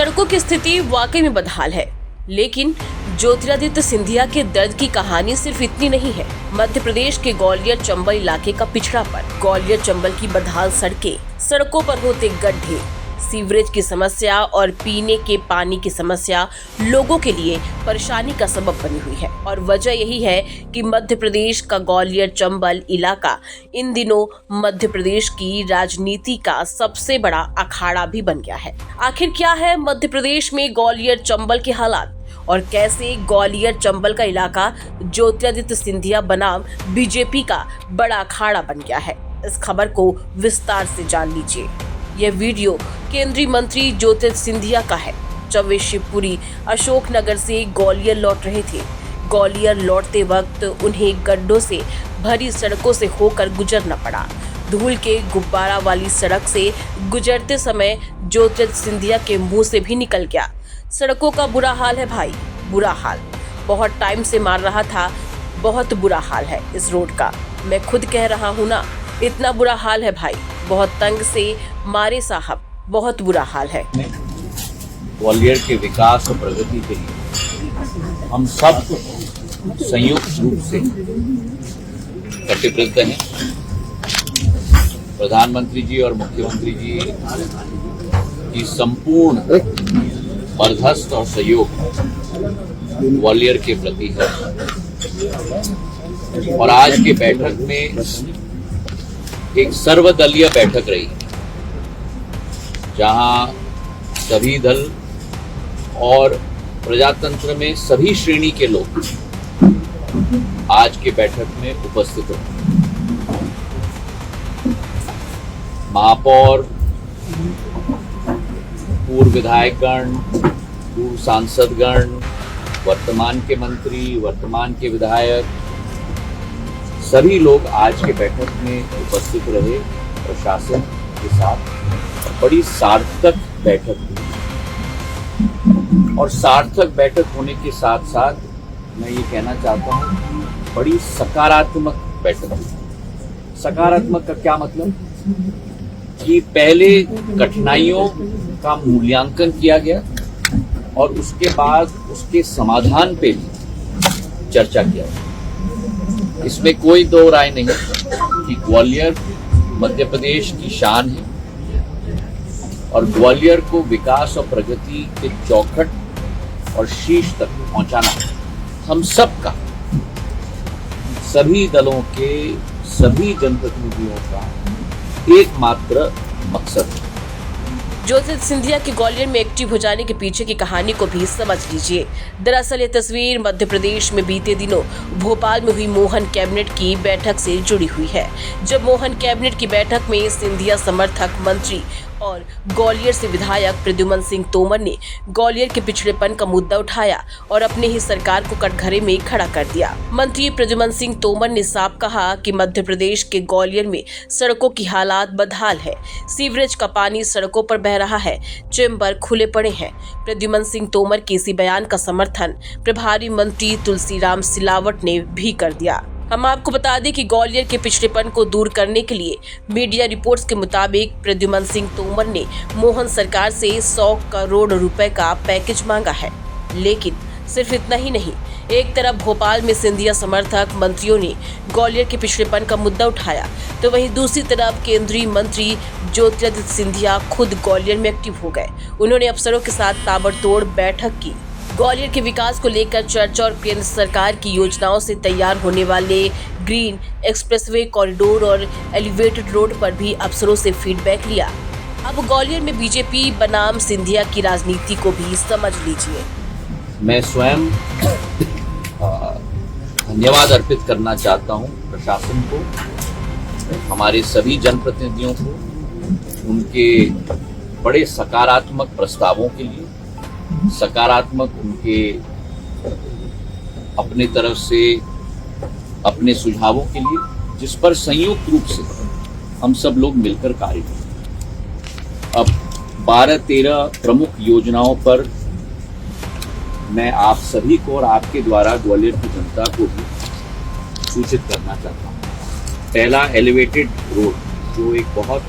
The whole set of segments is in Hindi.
सड़कों की स्थिति वाकई में बदहाल है, लेकिन ज्योतिरादित्य सिंधिया के दर्द की कहानी सिर्फ इतनी नहीं है। मध्य प्रदेश के ग्वालियर चंबल इलाके का पिछड़ापन, ग्वालियर चंबल की बदहाल सड़कें, सड़कों पर होते गड्ढे, सीवरेज की समस्या और पीने के पानी की समस्या लोगों के लिए परेशानी का सबब बनी हुई है। और वजह यही है कि मध्य प्रदेश का ग्वालियर चंबल इलाका इन दिनों मध्य प्रदेश की राजनीति का सबसे बड़ा अखाड़ा भी बन गया है। आखिर क्या है मध्य प्रदेश में ग्वालियर चंबल के हालात और कैसे ग्वालियर चंबल का इलाका ज्योतिरादित्य सिंधिया बनाम बीजेपी का बड़ा अखाड़ा बन गया है, इस खबर को विस्तार से जान लीजिए। यह वीडियो केंद्रीय मंत्री ज्योतिरादित्य सिंधिया का है, जब वे शिवपुरी अशोकनगर से ग्वालियर लौट रहे थे। ग्वालियर लौटते वक्त उन्हें गड्ढों से भरी सड़कों से होकर गुजरना पड़ा। धूल के गुब्बारा वाली सड़क से गुजरते समय ज्योतिरादित्य सिंधिया के मुंह से भी निकल गया, सड़कों का बुरा हाल है भाई, बुरा हाल। बहुत टाइम से मार रहा था, बहुत बुरा हाल है इस रोड का। मैं खुद कह रहा हूँ ना, इतना बुरा हाल है भाई, बहुत तंग से मारे साहब, बहुत बुरा हाल है। ग्वालियर के विकास और प्रगति के लिए हम सब संयुक्त रूप से कटिबद्ध हैं। प्रधानमंत्री जी और मुख्यमंत्री जी की संपूर्ण बर्दाश्त और सहयोग ग्वालियर के प्रति है। और आज की बैठक में एक सर्वदलीय बैठक रही, जहां सभी दल और प्रजातंत्र में सभी श्रेणी के लोग आज के बैठक में उपस्थित रहे। महापौर, पूर्व विधायकगण, पूर्व सांसदगण, वर्तमान के मंत्री, वर्तमान के विधायक, सभी लोग आज के बैठक में उपस्थित रहे। प्रशासन के साथ बड़ी सार्थक बैठक हुई और सार्थक बैठक होने के साथ साथ मैं ये कहना चाहता हूँ बड़ी सकारात्मक बैठक हुई। सकारात्मक का क्या मतलब कि पहले कठिनाइयों का मूल्यांकन किया गया और उसके बाद उसके समाधान पे भी चर्चा किया। इसमें कोई दो राय नहीं कि ग्वालियर मध्य प्रदेश की शान है और ग्वालियर को विकास और प्रगति के चौखट और शीर्ष तक पहुंचाना हम सबका, सभी दलों के, सभी जनप्रतिनिधियों का एकमात्र मकसद है। ज्योतिरादित्य सिंधिया के ग्वालियर में एक्टिव हो जाने के पीछे की कहानी को भी समझ लीजिए। दरअसल ये तस्वीर मध्य प्रदेश में बीते दिनों भोपाल में हुई मोहन कैबिनेट की बैठक से जुड़ी हुई है। जब मोहन कैबिनेट की बैठक में सिंधिया समर्थक मंत्री और ग्वालियर से विधायक प्रद्युमन सिंह तोमर ने ग्वालियर के पिछड़ेपन का मुद्दा उठाया और अपने ही सरकार को कटघरे में खड़ा कर दिया। मंत्री प्रद्युमन सिंह तोमर ने साफ कहा कि मध्य प्रदेश के ग्वालियर में सड़कों की हालात बदहाल है, सीवरेज का पानी सड़कों पर बह रहा है, चेंबर खुले पड़े हैं। प्रद्युमन सिंह तोमर के इसी बयान का समर्थन प्रभारी मंत्री तुलसीराम सिलावट ने भी कर दिया। हम आपको बता दें कि ग्वालियर के पिछड़ेपन को दूर करने के लिए मीडिया रिपोर्ट्स के मुताबिक प्रद्युमन सिंह तोमर ने मोहन सरकार से 100 करोड़ रुपए का पैकेज मांगा है। लेकिन सिर्फ इतना ही नहीं, एक तरफ भोपाल में सिंधिया समर्थक मंत्रियों ने ग्वालियर के पिछड़ेपन का मुद्दा उठाया, तो वहीं दूसरी तरफ केंद्रीय मंत्री ज्योतिरादित्य सिंधिया खुद ग्वालियर में एक्टिव हो गए। उन्होंने अफसरों के साथ ताबड़तोड़ बैठक की। ग्वालियर के विकास को लेकर चर्चा और केंद्र सरकार की योजनाओं से तैयार होने वाले ग्रीन एक्सप्रेसवे कॉरिडोर और एलिवेटेड रोड पर भी अफसरों से फीडबैक लिया। अब ग्वालियर में बीजेपी बनाम सिंधिया की राजनीति को भी समझ लीजिए। मैं स्वयं धन्यवाद अर्पित करना चाहता हूं प्रशासन को, हमारे सभी जनप्रतिनिधियों को, उनके बड़े सकारात्मक प्रस्तावों के लिए, सकारात्मक उनके अपने तरफ से अपने सुझावों के लिए, जिस पर संयुक्त रूप से हम सब लोग मिलकर कार्य करें। अब 12-13 प्रमुख योजनाओं पर मैं आप सभी को और आपके द्वारा ग्वालियर की जनता को भी सूचित करना चाहता हूँ। पहला एलिवेटेड रोड, जो एक बहुत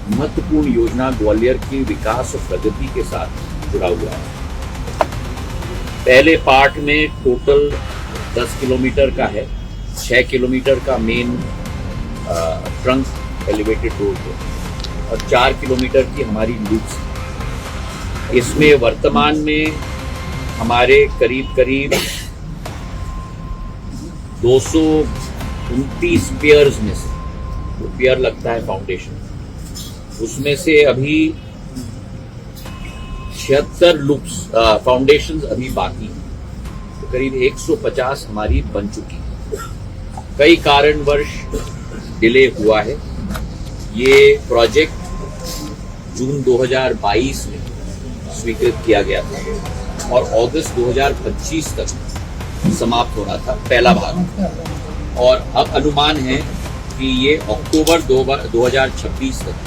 महत्वपूर्ण योजना ग्वालियर के विकास और प्रगति के साथ जुड़ा हुआ है। पहले पार्ट में टोटल 10 किलोमीटर का है, 6 किलोमीटर का मेन ट्रंक एलिवेटेड रोड है और 4 किलोमीटर की हमारी लूप्स है। इसमें वर्तमान में हमारे करीब 229 पियर्स में से, तो पियर लगता है फाउंडेशन, उसमें से अभी 76 लूप्स फाउंडेशंस अभी बाकी हैं, तो करीब 150 हमारी बन चुकी है। कई कारणवश डिले हुआ है। ये प्रोजेक्ट जून 2022 में स्वीकृत किया गया था और अगस्त 2025 तक समाप्त होना था पहला भाग, और अब अनुमान है कि ये अक्टूबर 2026 तक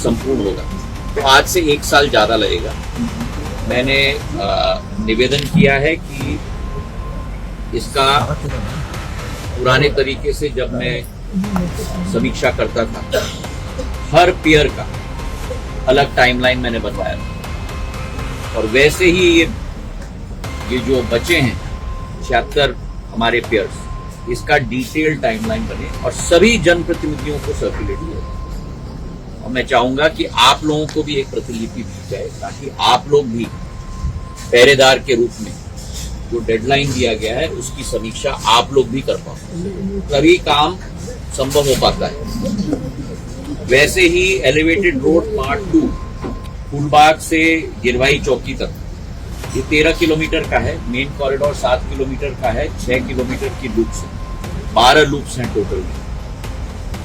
संपूर्ण होगा, तो आज से 1 साल ज़्यादा लगेगा। मैंने निवेदन किया है कि इसका पुराने तरीके से जब मैं समीक्षा करता था, हर पियर का अलग टाइमलाइन मैंने बनवाया था, और वैसे ही ये जो बचे हैं 76 हमारे पियर्स, इसका डिटेल टाइमलाइन बने और सभी जनप्रतिनिधियों को सर्कुलेट किया। और मैं चाहूंगा कि आप लोगों को भी एक प्रतिलिपि दी जाए, ताकि आप लोग भी पहरेदार के रूप में जो डेडलाइन दिया गया है उसकी समीक्षा आप लोग भी कर पाओ, तभी काम संभव हो पाता है। वैसे ही एलिवेटेड रोड पार्ट 2 फूलबाग से गिरवाई चौकी तक, ये 13 किलोमीटर का है, मेन कॉरिडोर 7 किलोमीटर का है, 6 किलोमीटर की लूप्स है, 12 लूप्स हैं टोटल में,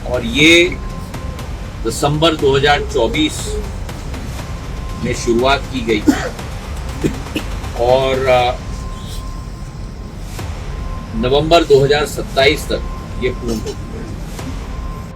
और ये दिसंबर 2024 में शुरुआत की गई थी और नवंबर 2027 तक ये पूर्ण होगी।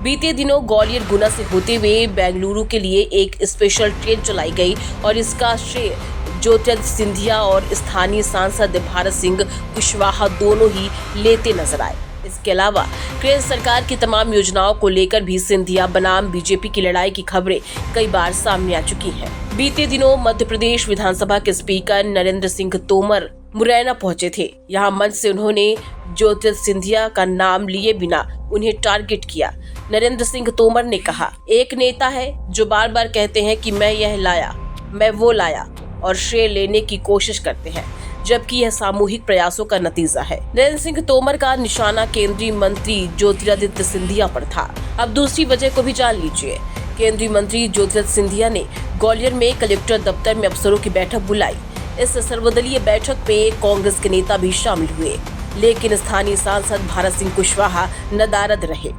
बीते दिनों ग्वालियर गुना से होते हुए बेंगलुरु के लिए एक स्पेशल ट्रेन चलाई गई और इसका श्रेय ज्योतिरादित्य सिंधिया और स्थानीय सांसद भारत सिंह कुशवाहा दोनों ही लेते नजर आए। इसके अलावा केंद्र सरकार की तमाम योजनाओं को लेकर भी सिंधिया बनाम बीजेपी की लड़ाई की खबरें कई बार सामने आ चुकी हैं। बीते दिनों मध्य प्रदेश विधानसभा के स्पीकर नरेंद्र सिंह तोमर मुरैना पहुंचे थे। यहां मंच से उन्होंने ज्योतिरादित्य सिंधिया का नाम लिए बिना उन्हें टारगेट किया। नरेंद्र सिंह तोमर ने कहा, एक नेता है जो बार बार कहते हैं कि मैं यह लाया, मैं वो लाया, और श्रेय लेने की कोशिश करते हैं, जबकि यह सामूहिक प्रयासों का नतीजा है। नरेंद्र सिंह तोमर का निशाना केंद्रीय मंत्री ज्योतिरादित्य सिंधिया पर था। अब दूसरी वजह को भी जान लीजिए। केंद्रीय मंत्री ज्योतिरादित्य सिंधिया ने ग्वालियर में कलेक्टर दफ्तर में अफसरों की बैठक बुलाई। इस सर्वदलीय बैठक में कांग्रेस के नेता भी शामिल हुए, लेकिन स्थानीय सांसद भारत सिंह कुशवाहा नदारद रहे।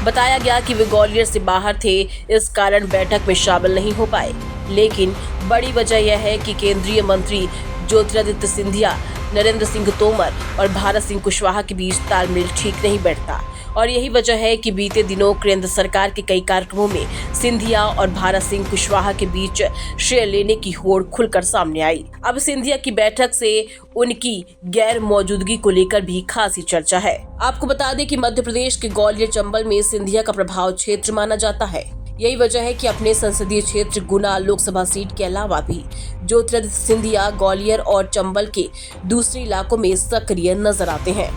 बताया गया कि वे ग्वालियर से बाहर थे, इस कारण बैठक में शामिल नहीं हो पाए। लेकिन बड़ी वजह यह है कि केंद्रीय मंत्री ज्योतिरादित्य सिंधिया, नरेंद्र सिंह तोमर और भारत सिंह कुशवाहा के बीच तालमेल ठीक नहीं बैठता, और यही वजह है कि बीते दिनों केंद्र सरकार के कई कार्यक्रमों में सिंधिया और भारत सिंह कुशवाहा के बीच श्रेय लेने की होड़ खुलकर सामने आई। अब सिंधिया की बैठक से उनकी गैर मौजूदगी को लेकर भी खासी चर्चा है। आपको बता दें कि मध्य प्रदेश के ग्वालियर चंबल में सिंधिया का प्रभाव क्षेत्र माना जाता है। यही वजह है कि अपने संसदीय क्षेत्र गुना लोकसभा सीट के अलावा भी ज्योतिरादित्य सिंधिया ग्वालियर और चंबल के दूसरे इलाकों में सक्रिय नजर आते हैं।